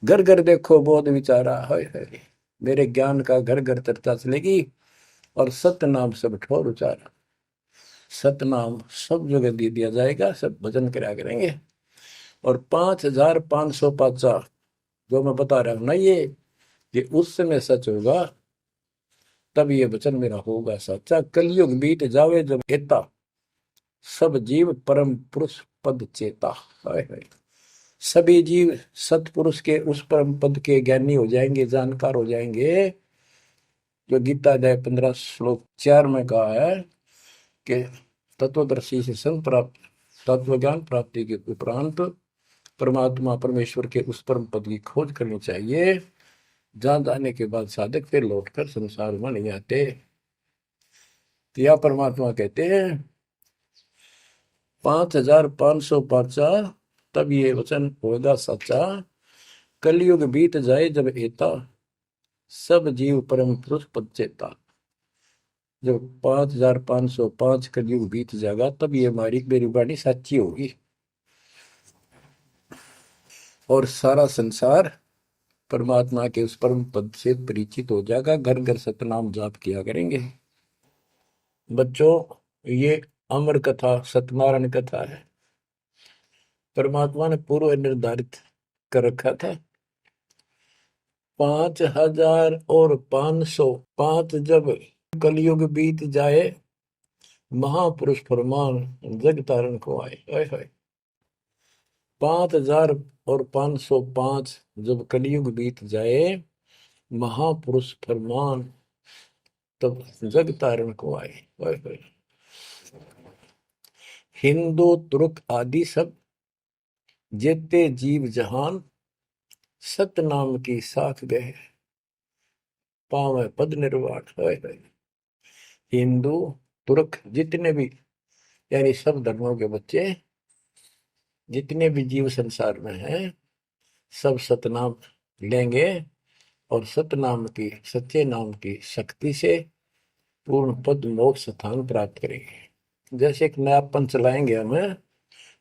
घर घर देखो बोध विचारा, है मेरे ज्ञान का घर घर चर्चा चलेगी। और सत्य नाम सब ठोर उचारा। सतनाम सब जगह दे दिया जाएगा, सब भजन करा करेंगे। और 5550 जो मैं बता रहा हूं ना, ये उस समय सच होगा, तब ये वचन मेरा होगा सच्चा। कलयुग बीत जावे जब एता, सब जीव परम पुरुष पद चेता। हाय हाय। सभी जीव सतपुरुष के उस परम पद के ज्ञानी हो जाएंगे, जानकार हो जाएंगे। जो गीता अध्याय 15 श्लोक 4 में कहा है कि तत्वदर्शी से संग प्राप्त, तत्व ज्ञान प्राप्ति के उपरांत परमात्मा परमेश्वर के उस परम पद की खोज करनी चाहिए, जहां जाने के बाद साधक फिर लौटकर संसार में नहीं आते। तो यह परमात्मा कहते हैं 5505 तब ये वचन होगा सच्चा। कलयुग बीत जाए जब एता, सब जीव परम पुरुष पद चेता। जब 5505 कलयुग बीत जाएगा, तब ये हमारी मेरी वाणी सच्ची होगी और सारा संसार परमात्मा के उस परम पद से परिचित हो जाएगा। घर घर सतनाम जाप किया करेंगे। बच्चों, ये अमर कथा सत्यनारायण कथा है। परमात्मा ने पूर्व निर्धारित कर रखा था 5505 जब कलयुग बीत जाए, महापुरुष फरमान जग तारण को आए। 5505 जब कलयुग बीत जाए, महापुरुष फरमान तब जग तारण को आए। हिंदू तुर्क आदि सब जेते जीव जहान, सत नाम की साख गए, पावे पद निर्वाण। हिंदू तुर्क जितने भी, यानी सब धर्मों के बच्चे, जितने भी जीव संसार में हैं, सब सतनाम लेंगे और सतनाम की, सच्चे नाम की शक्ति से पूर्ण पद मोक्ष स्थान प्राप्त करेंगे। जैसे एक नया पंथ चलाएंगे हमें,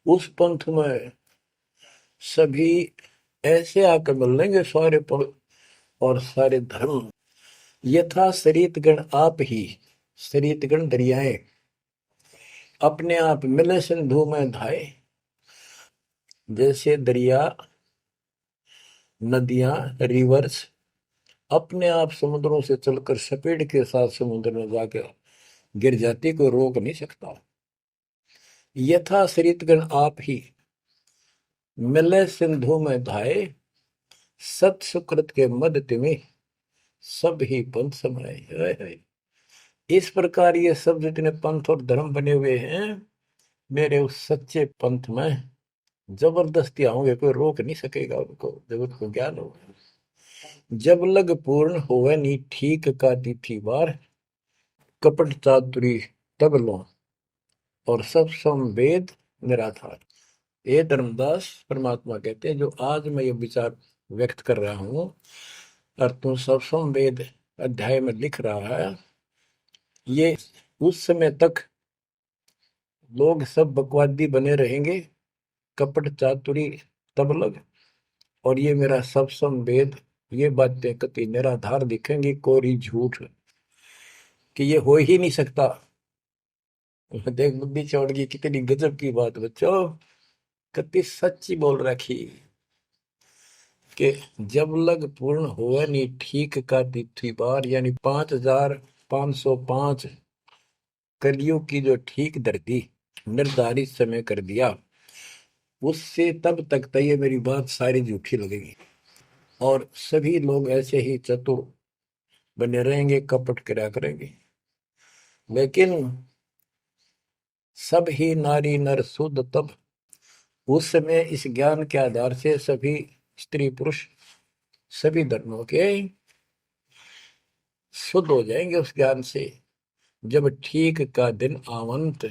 उस पंथ में सभी ऐसे आकर मिल लेंगे, सारे पद और सारे धर्म। यथा शरीत गण आप ही, शरीत गण दरियाएं अपने आप मिले सिंधु में धाए। जैसे दरिया, नदियां, रिवर्स अपने आप समुद्रों से चलकर सपेट के साथ समुद्र में जाकर गिर जाती, को रोक नहीं सकता। यथा शरीतगण आप ही मिले सिंधु में धाए, सत सुकृत के मद तिमि सब ही पंथ समाये। इस प्रकार ये सब जितने पंथ और धर्म बने हुए हैं, मेरे उस सच्चे पंथ में जबरदस्ती आऊंगे, कोई रोक नहीं सकेगा उनको, जब उनको ज्ञान होगा। जब लग पूर्ण होवे नी ठीक का तिथि बार, कपट चातुरी तब लो और सब संवेद निराधार। ये धर्मदास परमात्मा कहते हैं, जो आज मैं ये विचार व्यक्त कर रहा हूं और तुम सब संवेद अध्याय में लिख रहा है, ये उस समय तक लोग सब बकवादी बने रहेंगे, कपट चातुरी तब लग, और ये मेरा सब संवेद, ये बातें कति निराधार दिखेंगी, कोरी झूठ, कि ये हो ही नहीं सकता। देख बुद्धि चौड़ की कितनी गजब की बात बच्चों, कति सच्ची बोल रखी। कि जब लग पूर्ण हुआ नहीं ठीक का तिथि बार, यानी 5505 कलियुग की जो ठीक धरती निर्धारित समय कर दिया, उससे तब तक तो ये मेरी बात सारी झूठी लगेगी, और सभी लोग ऐसे ही चतुर बने रहेंगे, कपट करा करेंगे। लेकिन सब ही नारी नर शुद्ध तब, उस समय इस ज्ञान के आधार से सभी स्त्री पुरुष सभी धर्मों के शुद्ध हो जाएंगे उस ज्ञान से। जब ठीक का दिन आवंत,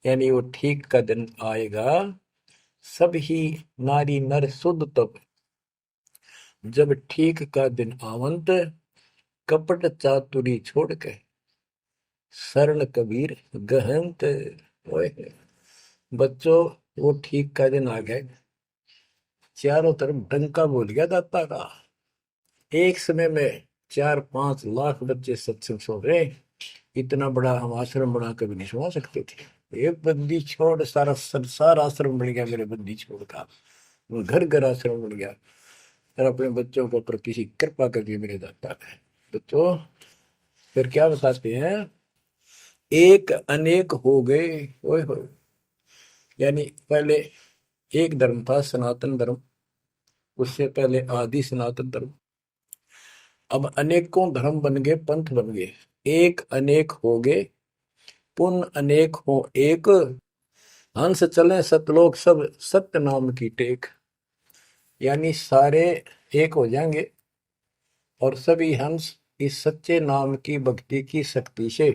यानी वो ठीक का दिन आएगा, सब ही नारी नर शुद्ध तब, जब ठीक का दिन आवंत, कपट चातुरी छोड़ के सरल कबीर गहंत। ओए बच्चों, वो ठीक का दिन आ गए, चारों तरफ डंका बोल गया दाता का। एक समय में 4-5 लाख बच्चे सत्संग सुन रहे। इतना बड़ा हम आश्रम बना कभी नहीं सुना सकते थे। एक बंदी छोड़ सारा संसार आश्रम बन गया मेरे बंदी छोड़ का, घर घर आश्रम बन गया। और अपने बच्चों के ऊपर किसी कृपा कर दी मेरे दाता ने। बच्चों फिर क्या बताते हैं, एक अनेक हो गए। ओए होए, यानी पहले एक धर्म था सनातन धर्म, उससे पहले आदि सनातन धर्म, अब अनेकों धर्म बन गए, पंथ बन गए। एक अनेक हो गए, पुन अनेक हो एक, हंस चले सतलोक सब सत्य नाम की टेक। यानी सारे एक हो जाएंगे और सभी हंस इस सच्चे नाम की भक्ति की शक्ति से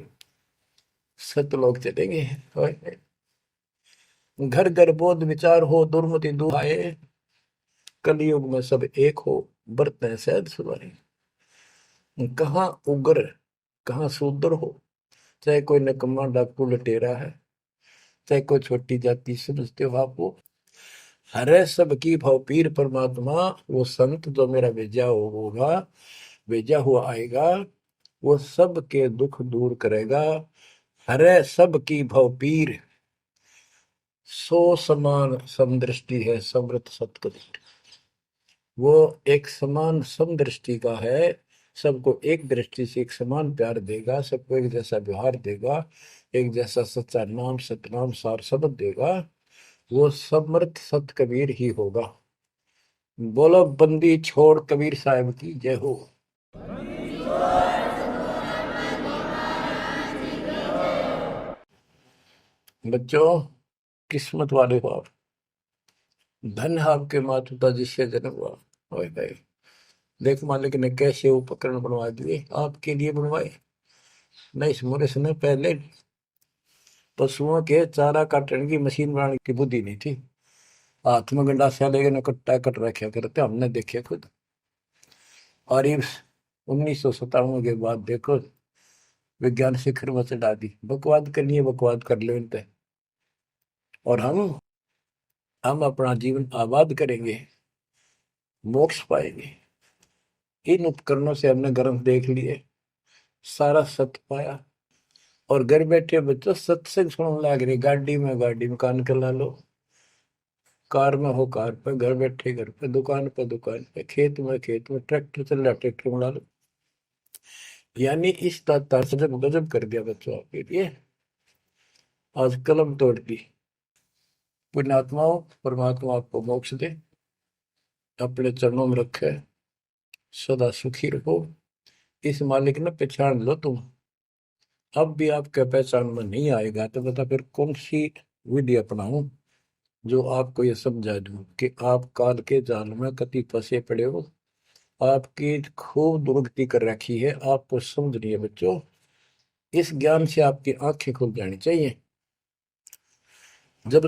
सतलोक चलेंगे। घर घर बोध विचार हो, दुर्मति दूर आए, कलयुग में सब एक हो, बरतें सहज सुनाए। कहाँ उग्र कहाँ शूद्र हो, चाहे कोई नकम्मा डाकू लटेरा है, चाहे कोई छोटी जाति समझते हो आप, वो हरे सबकी भाव पीर परमात्मा। वो संत जो मेरा भेजा होगा, भेजा हुआ आएगा, वो सबके दुख दूर करेगा। हरे सबकी भाव पीर, सो समान समदृष्टि है समृत सतकदृष्टि। वो एक समान समदृष्टि का है, सबको एक दृष्टि से एक समान प्यार देगा, सबको एक जैसा व्यवहार देगा, एक जैसा सच्चा नाम सतनाम सार शब्द देगा। वो समर्थ सत कबीर ही होगा। बोलो बंदी छोड़ कबीर साहब की जय हो। बच्चों, किस्मत वाले हो आप, धन है आपके माता पिता जिससे जन्म हुआ। ओए भाई, देख मालिक ने कैसे उपकरण बनवा दिए, आपके लिए बनवाए। नहीं समोरे समय पहले पशुओं के चारा काटने की मशीन बनाने की बुद्धि नहीं थी। हाथ में गंडासा लेके न कट्टा कट रखे करते, हमने देखे खुद। और ये 1957 के बाद देखो विज्ञान शिखर में चढ़ा दी। बकवाद करनी है, बकवाद कर लो इन पे, और हम अपना जीवन आबाद करेंगे, मोक्ष पाएंगे। इन उपकरणों से हमने ग्रंथ देख लिए, सारा सत्य पाया, और घर बैठे बच्चों सत्संग सुनने लग रही। गाड़ी में कान के ला लो, कार में हो कार पे, घर बैठे घर पे, दुकान पे दुकान पे, खेत में खेत में, ट्रैक्टर चल रहा ट्रैक्टर में ला लो। यानी इस तार से जब गजब कर दिया बच्चों आपके लिए, आज कलम तोड़ दी। पुण्यात्माओं, परमात्मा आपको मोक्ष दे, अपने चरणों में रखे, सदा सुखी रहो। इस मालिक ने पहचान लो तुम। अब भी आपके पहचान में नहीं आएगा तो बता फिर कौन सी विधि अपनाऊं जो आपको ये समझा दूं कि आप काल के जाल में कति फंसे पड़े हो। आपकी खूब दुर्गति कर रखी है, आपको समझ नहीं है बच्चों। इस ज्ञान से आपकी आंखें खुल जानी चाहिए। जब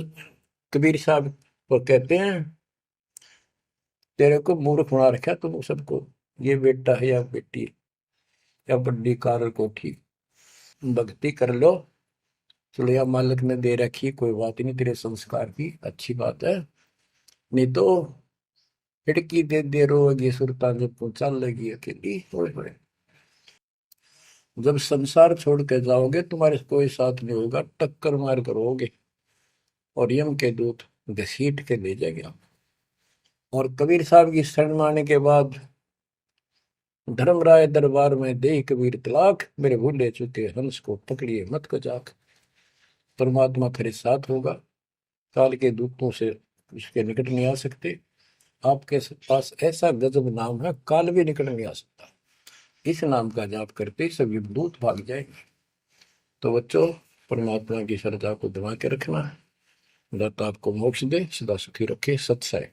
कबीर साहब को कहते हैं तेरे को मूर्ख बना रखा तुम सबको, ये बेटा है या बेटी है या बड्डी कार कोठी, भक्ति कर लो, चलो या मालिक ने दे रखी, कोई बात नहीं, तेरे संस्कार की अच्छी बात है। नहीं तो खिड़की दे रोगी सुरता जब पहुंचा लगी अकेली। होए होए, जब संसार छोड़ के जाओगे तुम्हारे कोई साथ नहीं होगा, टक्कर मार करोगे और यम के दूत घसीट के ले जाएंगे। और कबीर साहब की शरण मारने के बाद धर्मराय दरबार में दे कबीर तलाक, मेरे भूले चुके हंस को पकड़िए मत को जाक। परमात्मा तेरे साथ होगा, काल के दूतों से इसके निकट नहीं आ सकते। आपके पास ऐसा गजब नाम है, काल भी निकट नहीं आ सकता। इस नाम का जाप करते ही सभी दूत भाग जाएंगे। तो बच्चों, परमात्मा की श्रद्धा को दबा के रखना है। दाता आपको मोक्ष दे, सदा सुखी रखे। सत्सय।